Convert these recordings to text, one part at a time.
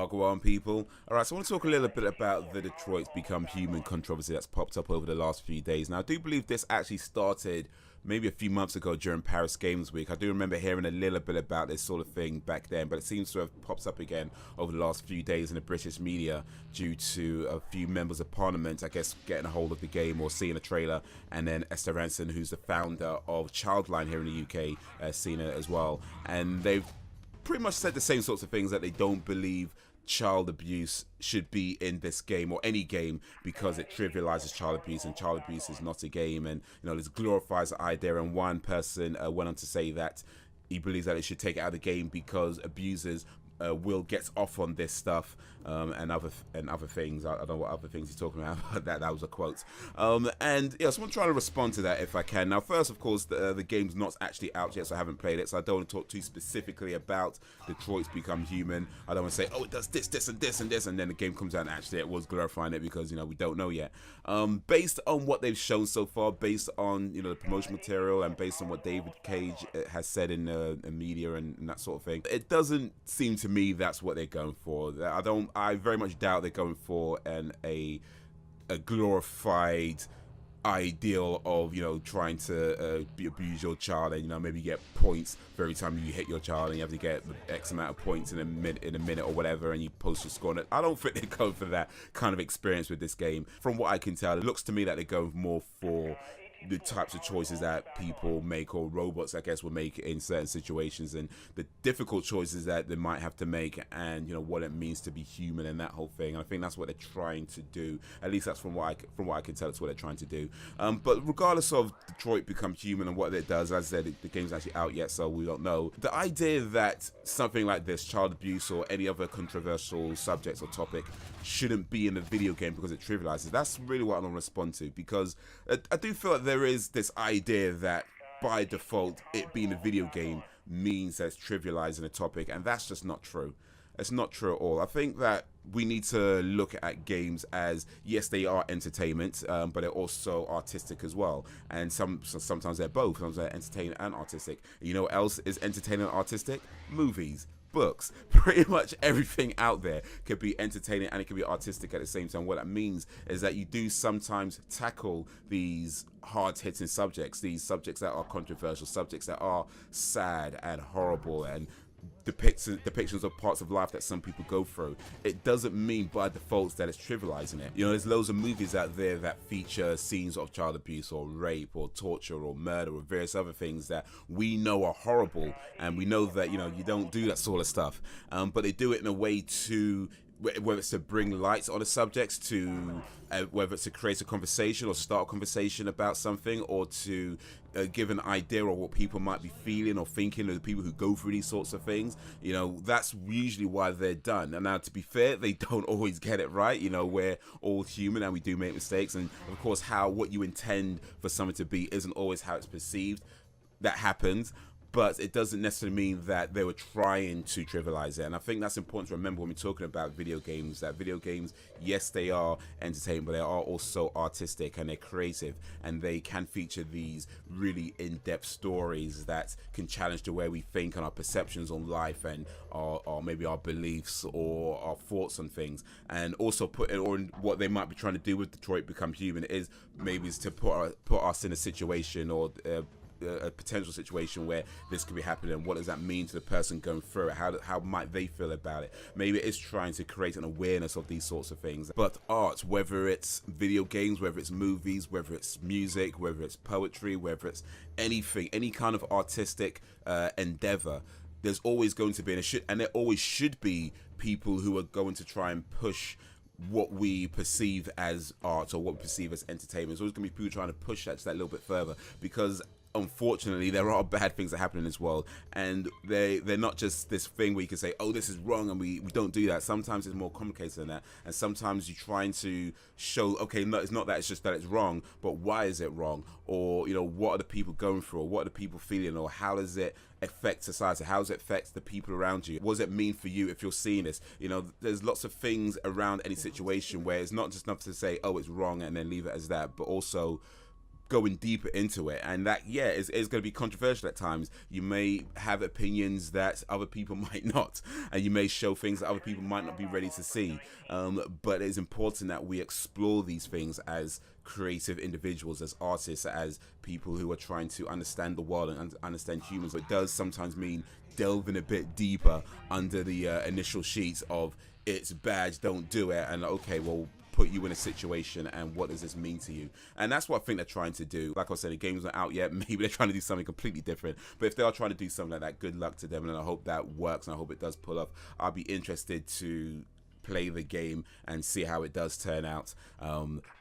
Go on, people. All right, so I want to talk a little bit about the Detroit's Become Human controversy that's popped up over the last few days. Now, I do believe this actually started maybe a few months ago during Paris Games Week. I do remember hearing a little bit about this sort of thing back then, but it seems to have popped up again over the last few days in the British media due to a few members of Parliament, I guess, getting a hold of the game or seeing a trailer, and then Esther Ranson, who's the founder of Childline here in the UK, seen it as well. And they've pretty much said the same sorts of things, that they don't believe child abuse should be in this game or any game because it trivializes child abuse, and child abuse is not a game, and this glorifies the idea. And one person went on to say that he believes that it should take it out of the game because abusers will get off on this stuff, and other things. I don't know what other things he's talking about, but that was a quote. And yeah, so I'm trying to respond to that if I can. Now, first, of course, the game's not actually out yet, so I haven't played it, so I don't want to talk too specifically about Detroit's Become Human. I don't want to say, oh, it does this, this, and this, and this, and then the game comes out and actually it was glorifying it, because we don't know yet. Based on what they've shown so far, based on the promotional material, and based on what David Cage has said in the media and that sort of thing, it doesn't seem to me that's what they're going for. I very much doubt they're going for a glorified ideal of trying to abuse your child, and maybe get points for every time you hit your child, and you have to get X amount of points in a minute or whatever, and you post your score on it. I don't think they're going for that kind of experience with this game. From what I can tell, it looks to me like they're going more for the types of choices that people make, or robots, I guess, will make in certain situations, and the difficult choices that they might have to make, and what it means to be human and that whole thing. And I think that's what they're trying to do. At least that's from what I can tell, it's what they're trying to do. But regardless of Detroit Become Human and what it does, as I said, the game's actually out yet, so we don't know. The idea that something like this, child abuse or any other controversial subject or topic, shouldn't be in a video game because it trivializes, that's really what I want to respond to, because I do feel like there is this idea that by default it being a video game means that it's trivializing a topic, and that's just not true. It's not true at all. I think that we need to look at games as, yes, they are entertainment, but they're also artistic as well. And sometimes they're both. Sometimes they're entertaining and artistic. You know what else is entertaining and artistic? Movies, books, pretty much everything out there could be entertaining and it can be artistic at the same time. What that means is that you do sometimes tackle these hard-hitting subjects, these subjects that are controversial, subjects that are sad and horrible, and depictions of parts of life that some people go through. It doesn't mean by default that it's trivializing it. There's loads of movies out there that feature scenes of child abuse or rape or torture or murder or various other things that we know are horrible, and we know that you don't do that sort of stuff, but they do it in a way to, whether it's to bring light on the subjects, to whether it's to create a conversation or start a conversation about something, or to give an idea of what people might be feeling or thinking, or the people who go through these sorts of things. That's usually why they're done. And now, to be fair, they don't always get it right. We're all human and we do make mistakes, and of course what you intend for something to be isn't always how it's perceived. That happens. But it doesn't necessarily mean that they were trying to trivialize it. And I think that's important to remember when we're talking about video games, that video games, yes, they are entertaining, but they are also artistic and they're creative, and they can feature these really in-depth stories that can challenge the way we think and our perceptions on life, and our maybe our beliefs or our thoughts on things. And also put it on what they might be trying to do with Detroit Become Human is to put us in a situation, or a potential situation where this could be happening, and what does that mean to the person going through it? How might they feel about it? Maybe it's trying to create an awareness of these sorts of things. But art, whether it's video games, whether it's movies, whether it's music, whether it's poetry, whether it's anything, any kind of artistic endeavor, there's always going to be, and there always should be, people who are going to try and push what we perceive as art or what we perceive as entertainment. There's always going to be people trying to push that just that little bit further, because unfortunately there are bad things that happen in this world, and they're not just this thing where you can say, oh, this is wrong, and we don't do that. Sometimes it's more complicated than that, and sometimes you're trying to show, okay, no, it's not that, it's just that it's wrong, but why is it wrong? Or what are the people going through, or what are the people feeling, or how does it affect society, how does it affect the people around you, what does it mean for you if you're seeing this? There's lots of things around any situation where it's not just enough to say, oh, it's wrong, and then leave it as that, but also going deeper into it, and that is going to be controversial at times. You may have opinions that other people might not, and you may show things that other people might not be ready to see, but it's important that we explore these things as creative individuals, as artists, as people who are trying to understand the world and understand humans. It does sometimes mean delving a bit deeper under the initial sheets of it's bad, don't do it, and okay, well, put you in a situation and what does this mean to you. And that's what I think they're trying to do. Like I said, the game's not out yet. Maybe they're trying to do something completely different, but if they are trying to do something like that, good luck to them, and I hope that works, and I hope it does pull off. I'll be interested to play the game and see how it does turn out,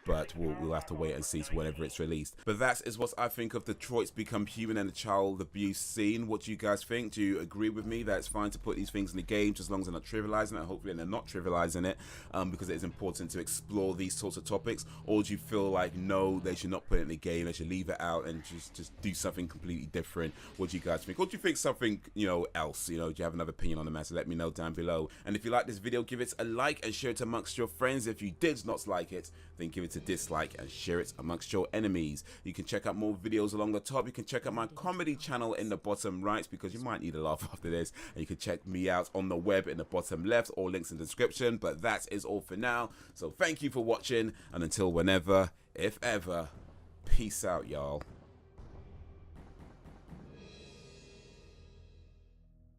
but we'll have to wait and see whenever it's released. But that is what I think of Detroit's Become Human and the child abuse scene. What do you guys think? Do you agree with me that it's fine to put these things in the game, just as long as they're not trivializing it? Hopefully they're not trivializing it, because it is important to explore these sorts of topics. Or do you feel like, no, they should not put it in the game, they should leave it out and just do something completely different? What do you guys think? Or do you think something, else? Do you have another opinion on the matter? Let me know down below. And if you like this video, give it a like and share it amongst your friends. If you did not like it, then give it a dislike and share it amongst your enemies. You can check out more videos along the top. You can check out my comedy channel in the bottom right, because you might need a laugh after this. And you can check me out on the web in the bottom left, all links in the description. But that is all for now. So thank you for watching, and until whenever, if ever, peace out, y'all.